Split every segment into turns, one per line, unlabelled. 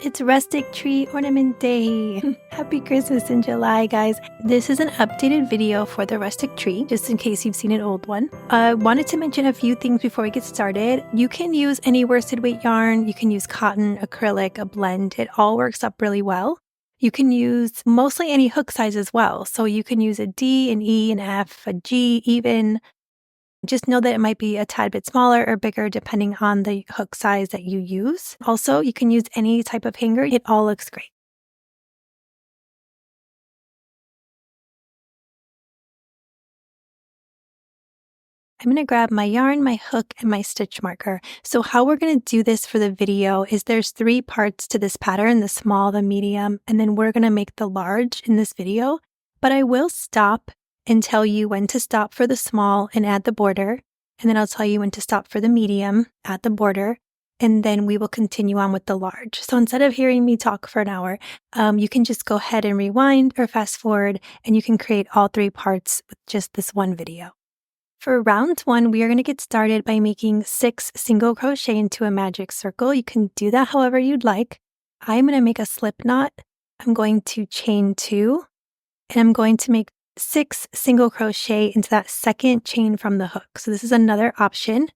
It's Rustic Tree Ornament Day. Happy Christmas in July, guys. This is an updated video for the rustic tree, just in case you've seen an old one. I wanted to mention a few things before we get started. You can use any worsted weight yarn. You can use cotton, acrylic, a blend. It all works up really well. You can use mostly any hook size as well. So you can use a D, an E, an F, a G even. Just know that it might be a tad bit smaller or bigger depending on the hook size that you use. Also, you can use any type of hanger. It all looks great. I'm going to grab my yarn, my hook, and my stitch marker. So how we're going to do this for the video is there's 3 parts to this pattern, the small, the medium, and then we're going to make the large in this video. But I will stop and tell you when to stop for the small and add the border. And then I'll tell you when to stop for the medium, add the border, and then we will continue on with the large. So instead of hearing me talk for an hour, you can just go ahead and rewind or fast forward, and you can create all 3 parts with just this one video. For round 1, we are going to get started by making 6 single crochet into a magic circle. You can do that however you'd like. I'm going to make a slip knot. I'm going to chain 2, and I'm going to make 6 single crochet into that second chain from the hook. So this is another option.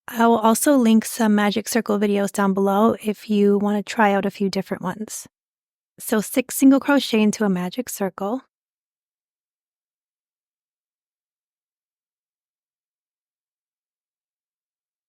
I will also link some magic circle videos down below if you want to try out a few different ones. So 6 single crochet into a magic circle.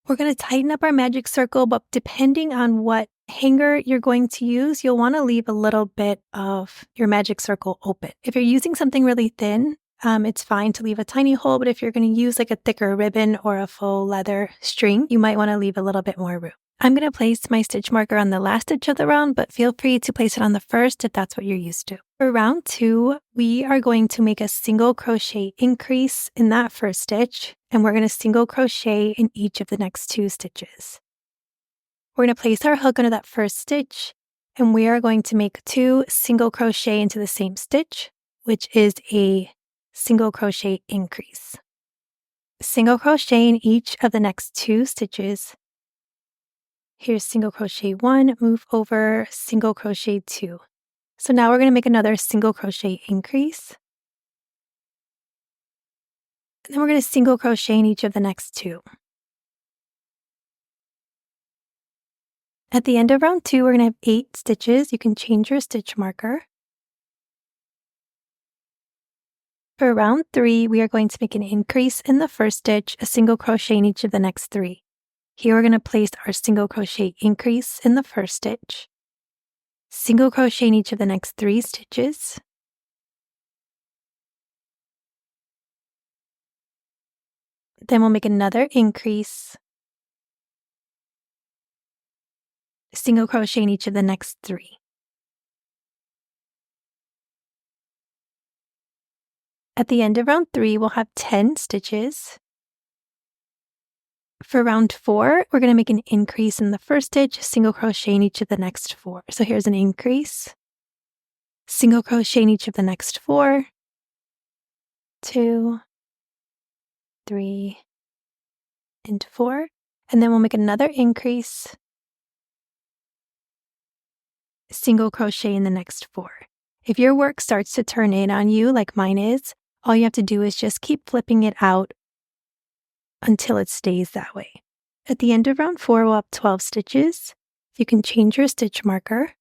We're going to tighten up our magic circle, but depending on what hanger you're going to use, you'll want to leave a little bit of your magic circle open. If you're using something really thin, it's fine to leave a tiny hole, but if you're going to use like a thicker ribbon or a faux leather string, you might want to leave a little bit more room. I'm going to place my stitch marker on the last stitch of the round, but feel free to place it on the first if that's what you're used to. For round 2, we are going to make a single crochet increase in that first stitch, and we're going to single crochet in each of the next 2 stitches. We're going to place our hook under that first stitch, and we are going to make 2 single crochet into the same stitch, which is a single crochet increase. Single crochet in each of the next 2 stitches. Here's single crochet 1, move over, single crochet 2. So now we're going to make another single crochet increase. And then we're going to single crochet in each of the next 2. At the end of round 2, we're going to have 8 stitches. You can change your stitch marker. For round 3, we are going to make an increase in the first stitch, a single crochet in each of the next 3. Here we're going to place our single crochet increase in the first stitch, single crochet in each of the next 3 stitches, then we'll make another increase, single crochet in each of the next 3. At the end of round 3, we'll have 10 stitches. For round 4, we're going to make an increase in the first stitch, single crochet in each of the next 4. So here's an increase, single crochet in each of the next 4, 2, 3, and 4. And then we'll make another increase, single crochet in the next 4. If your work starts to turn in on you like mine is, all you have to do is just keep flipping it out until it stays that way. At the end of round 4, we'll have 12 stitches. You can change your stitch marker.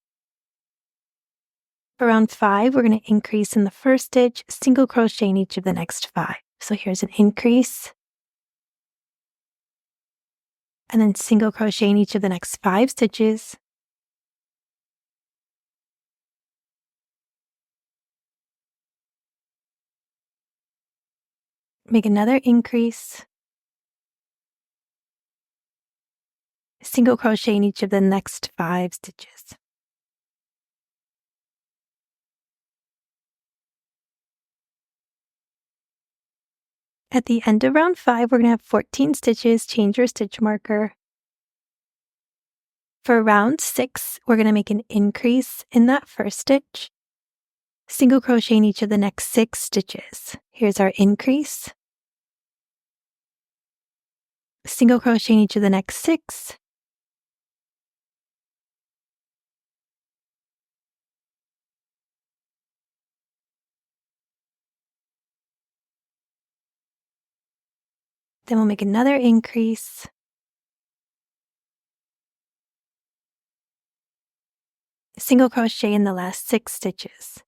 For round 5, we're going to increase in the first stitch, single crochet in each of the next 5. So here's an increase, and then single crochet in each of the next 5 stitches. Make another increase, single crochet in each of the next 5 stitches. At the end of round 5, we're going to have 14 stitches. Change your stitch marker. For round 6, we're going to make an increase in that first stitch, single crochet in each of the next 6 stitches. Here's our increase, single crochet in each of the next 6, Then we'll make another increase. Single crochet in the last 6 stitches.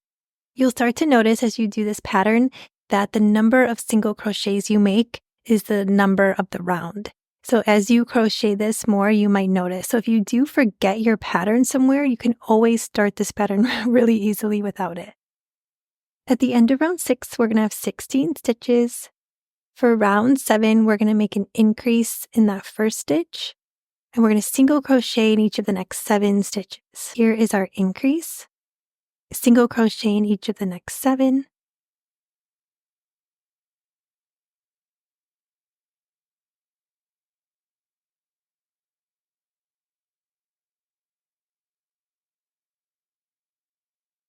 You'll start to notice as you do this pattern that the number of single crochets you make is the number of the round. So as you crochet this more, you might notice. So if you do forget your pattern somewhere, you can always start this pattern really easily without it. At the end of round 6, we're going to have 16 stitches. For round 7, we're going to make an increase in that first stitch, and we're going to single crochet in each of the next 7 stitches. Here is our increase. Single crochet in each of the next 7.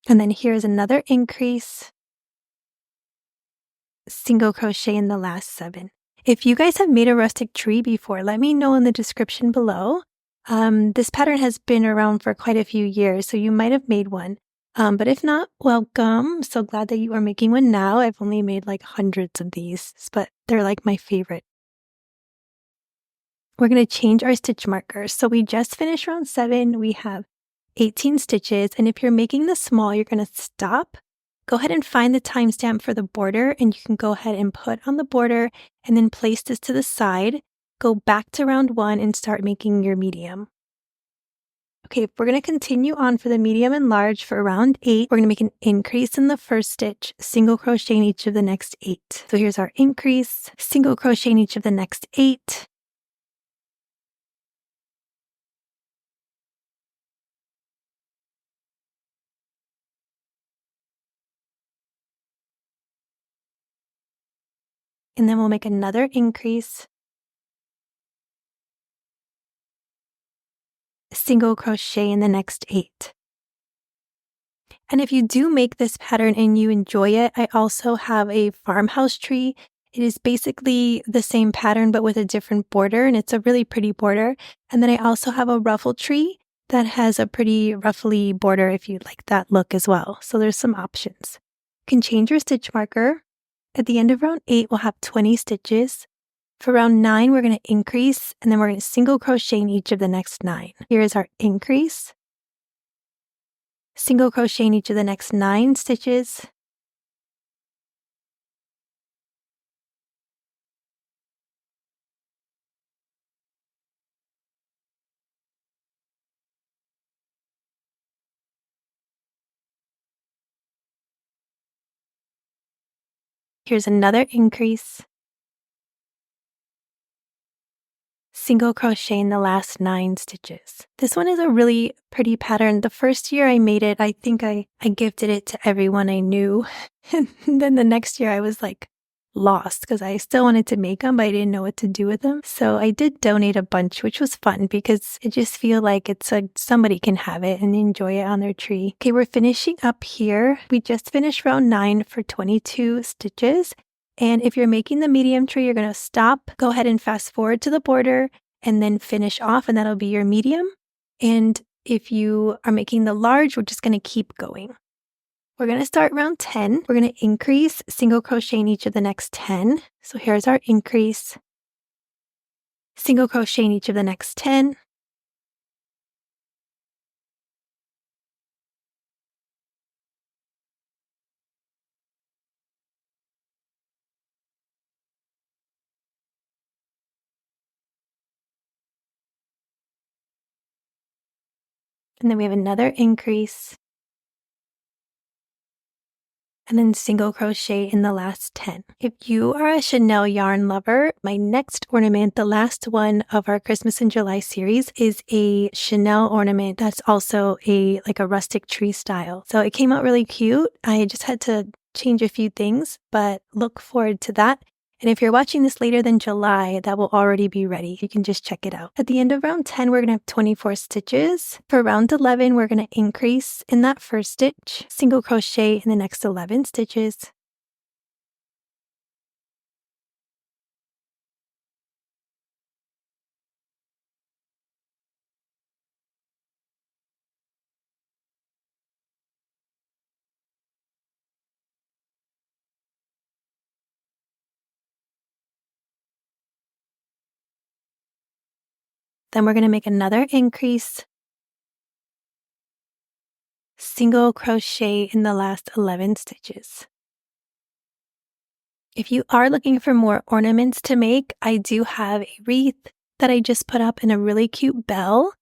And then here's another increase. Single crochet in the last 7. If you guys have made a rustic tree before, let me know in the description below. This pattern has been around for quite a few years, so you might have made one. But if not, welcome. So glad that you are making one now. I've only made like hundreds of these, but they're like my favorite. We're going to change our stitch markers. So we just finished round 7. We have 18 stitches. And if you're making this small, you're going to stop. Go ahead and find the timestamp for the border, and you can go ahead and put on the border and then place this to the side. Go back to round 1 and start making your medium. Okay, we're going to continue on for the medium and large for round 8. We're going to make an increase in the first stitch, single crochet in each of the next 8. So here's our increase, single crochet in each of the next 8. And then we'll make another increase, single crochet in the next 8. And if you do make this pattern and you enjoy it, I also have a farmhouse tree. It is basically the same pattern but with a different border, and it's a really pretty border. And then I also have a ruffle tree that has a pretty ruffly border if you like that look as well. So there's some options. You can change your stitch marker. At the end of round 8, we'll have 20 stitches. For round 9, we're going to increase, and then we're going to single crochet in each of the next 9. Here is our increase. Single crochet in each of the next 9 stitches. Here's another increase. Single crochet in the last 9 stitches. This one is a really pretty pattern. The first year I made it, I think I gifted it to everyone I knew. And then the next year I was like lost because I still wanted to make them, but I didn't know what to do with them. So I did donate a bunch, which was fun because it just feels like somebody can have it and enjoy it on their tree. Okay, we're finishing up here. We just finished round 9 for 22 stitches. And if you're making the medium tree, you're going to stop, go ahead and fast forward to the border and then finish off, and that'll be your medium. And if you are making the large, we're just going to keep going. We're going to start round 10. We're going to increase, single crochet in each of the next 10. So here's our increase, single crochet in each of the next 10. And then we have another increase, and then single crochet in the last 10. If you are a Chanel yarn lover, my next ornament, the last one of our Christmas in July series, is a Chanel ornament that's also like a rustic tree style. So it came out really cute. I just had to change a few things, but look forward to that. And if you're watching this later than July, that will already be ready. You can just check it out. At the end of round 10, we're going to have 24 stitches. For round 11, we're going to increase in that first stitch, single crochet in the next 11 stitches. Then we're going to make another increase, single crochet in the last 11 stitches. If you are looking for more ornaments to make, I do have a wreath that I just put up in a really cute bell.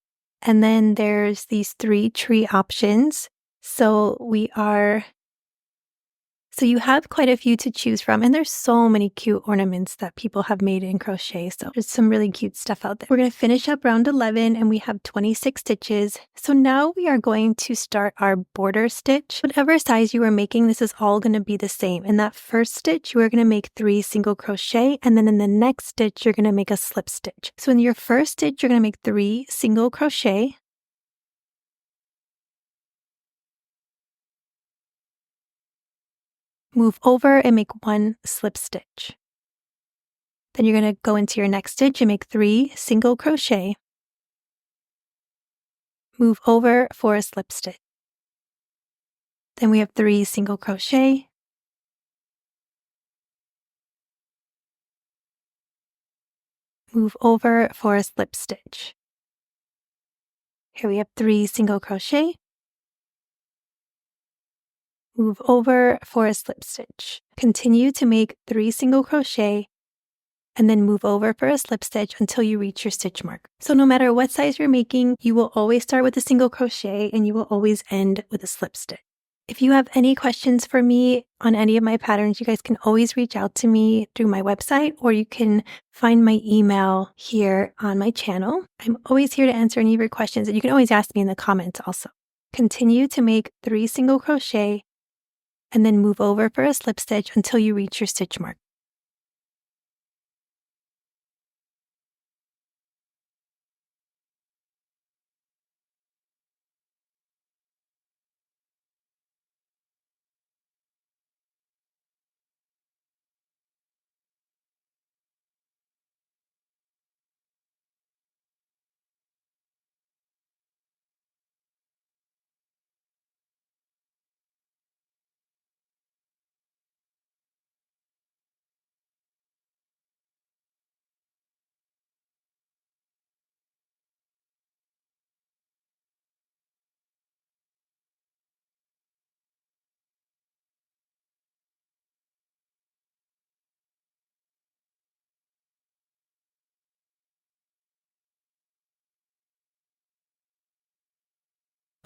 And then there's these 3 tree options. So you have quite a few to choose from, and there's so many cute ornaments that people have made in crochet, so there's some really cute stuff out there. We're going to finish up round 11, and we have 26 stitches. So now we are going to start our border stitch. Whatever size you are making, this is all going to be the same. In that first stitch, you are going to make 3 single crochet, and then in the next stitch, you're going to make a slip stitch. So in your first stitch, you're going to make 3 single crochet. Move over and make 1 slip stitch. Then you're going to go into your next stitch and make 3 single crochet. Move over for a slip stitch. Then we have 3 single crochet. Move over for a slip stitch. Here we have 3 single crochet. Move over for a slip stitch. Continue to make 3 single crochet and then move over for a slip stitch until you reach your stitch mark. So no matter what size you're making, you will always start with a single crochet and you will always end with a slip stitch. If you have any questions for me on any of my patterns, you guys can always reach out to me through my website, or you can find my email here on my channel. I'm always here to answer any of your questions, and you can always ask me in the comments also. Continue to make 3 single crochet and then move over for a slip stitch until you reach your stitch mark.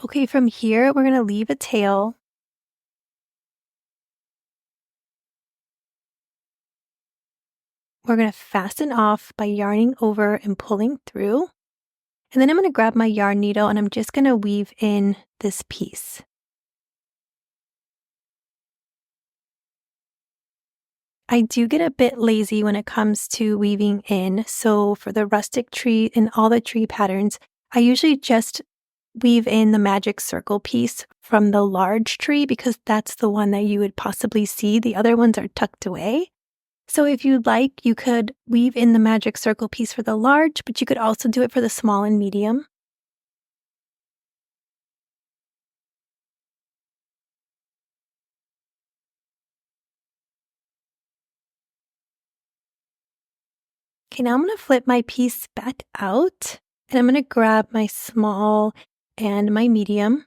Okay, from here, we're going to leave a tail. We're going to fasten off by yarning over and pulling through. And then I'm going to grab my yarn needle and I'm just going to weave in this piece. I do get a bit lazy when it comes to weaving in. So for the rustic tree and all the tree patterns, I usually just weave in the magic circle piece from the large tree because that's the one that you would possibly see. The other ones are tucked away. So if you'd like, you could weave in the magic circle piece for the large, but you could also do it for the small and medium. Okay, now I'm going to flip my piece back out and I'm going to grab my small and my medium.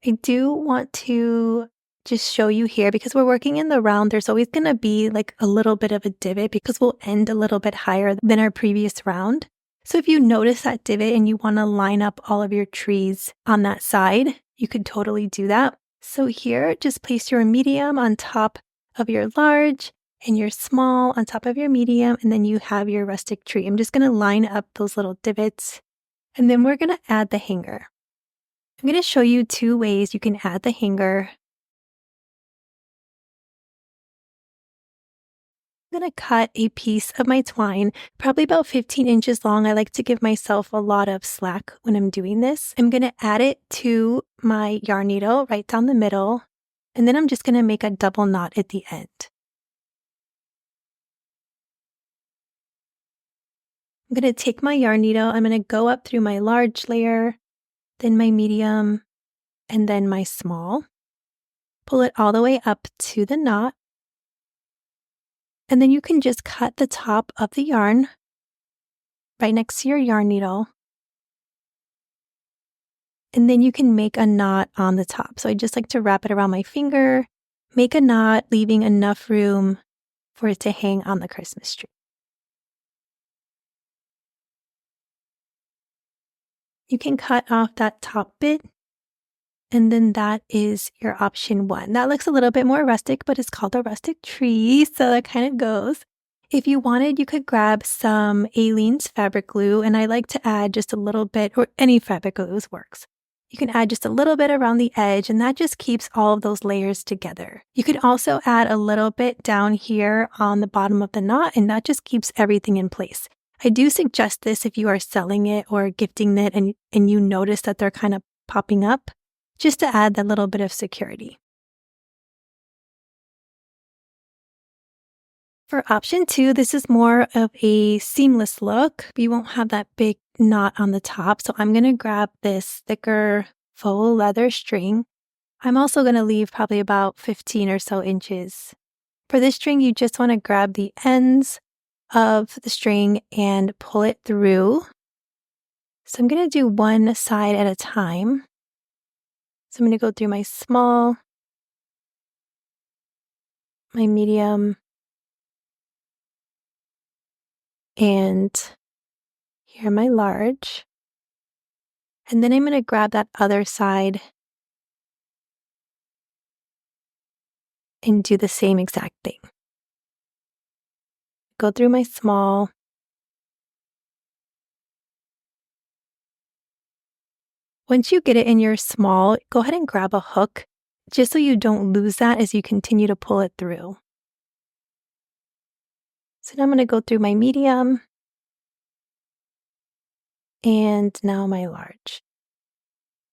I do want to just show you here because we're working in the round. There's always going to be like a little bit of a divot because we'll end a little bit higher than our previous round. So if you notice that divot and you want to line up all of your trees on that side, you could totally do that. So here, just place your medium on top of your large and your small on top of your medium, and then you have your rustic tree. I'm just going to line up those little divots, and then we're going to add the hanger. I'm going to show you 2 ways you can add the hanger. I'm going to cut a piece of my twine, probably about 15 inches long. I like to give myself a lot of slack when I'm doing this. I'm going to add it to my yarn needle right down the middle, and then I'm just going to make a double knot at the end. I'm going to take my yarn needle, I'm going to go up through my large layer, then my medium, and then my small. Pull it all the way up to the knot. And then you can just cut the top of the yarn right next to your yarn needle. And then you can make a knot on the top. So I just like to wrap it around my finger, make a knot, leaving enough room for it to hang on the Christmas tree. You can cut off that top bit, and then that is your option 1. That looks a little bit more rustic, but it's called a rustic tree, so that kind of goes. If you wanted, you could grab some Aleene's fabric glue, and I like to add just a little bit, or any fabric glue works. You can add just a little bit around the edge, and that just keeps all of those layers together. You can also add a little bit down here on the bottom of the knot, and that just keeps everything in place. I do suggest this if you are selling it or gifting it and you notice that they're kind of popping up, just to add that little bit of security. For option 2, this is more of a seamless look. You won't have that big knot on the top. So I'm going to grab this thicker faux leather string. I'm also going to leave probably about 15 or so inches. For this string, you just want to grab the ends of the string and pull it through. So I'm going to do one side at a time. So I'm going to go through my small, my medium, and here my large. And then I'm going to grab that other side and do the same exact thing. Go through my small, once you get it in your small, go ahead and grab a hook just so you don't lose that as you continue to pull it through. So now I'm going to go through my medium and now my large.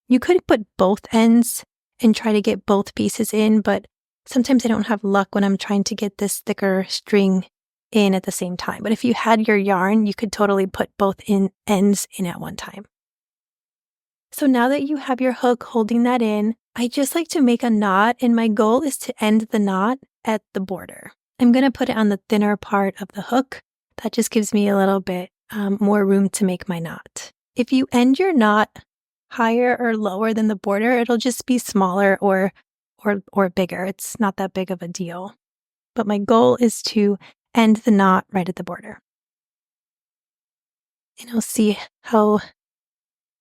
You could put both ends and try to get both pieces in, but sometimes I don't have luck when I'm trying to get this thicker string in at the same time. But if you had your yarn, you could totally put both ends in at one time. So now that you have your hook holding that in, I just like to make a knot, and my goal is to end the knot at the border. I'm going to put it on the thinner part of the hook. That just gives me a little bit more room to make my knot. If you end your knot higher or lower than the border, it'll just be smaller or bigger. It's not that big of a deal. But my goal is to end the knot right at the border. And I'll see how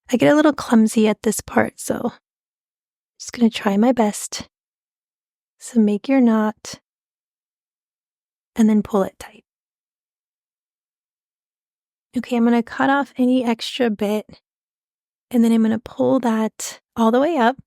I get a little clumsy at this part, so I'm just going to try my best. So make your knot and then pull it tight. Okay, I'm going to cut off any extra bit, and then I'm going to pull that all the way up.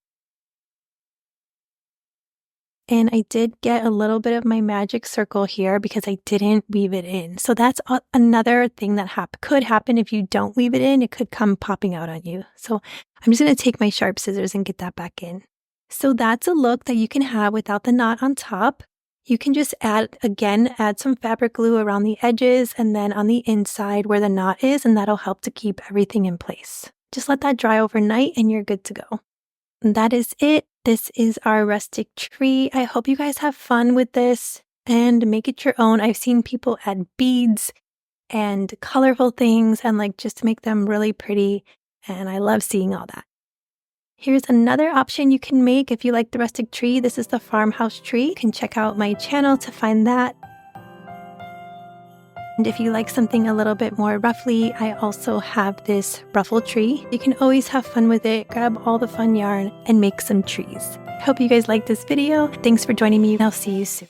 And I did get a little bit of my magic circle here because I didn't weave it in. So that's another thing that could happen if you don't weave it in. It could come popping out on you. So I'm just going to take my sharp scissors and get that back in. So that's a look that you can have without the knot on top. You can just add some fabric glue around the edges and then on the inside where the knot is, and that'll help to keep everything in place. Just let that dry overnight and you're good to go. And that is it. This is our rustic tree. I hope you guys have fun with this and make it your own. I've seen people add beads and colorful things and just make them really pretty. And I love seeing all that. Here's another option you can make if you like the rustic tree. This is the farmhouse tree. You can check out my channel to find that. And if you like something a little bit more ruffly, I also have this ruffle tree. You can always have fun with it, grab all the fun yarn, and make some trees. I hope you guys liked this video. Thanks for joining me, and I'll see you soon.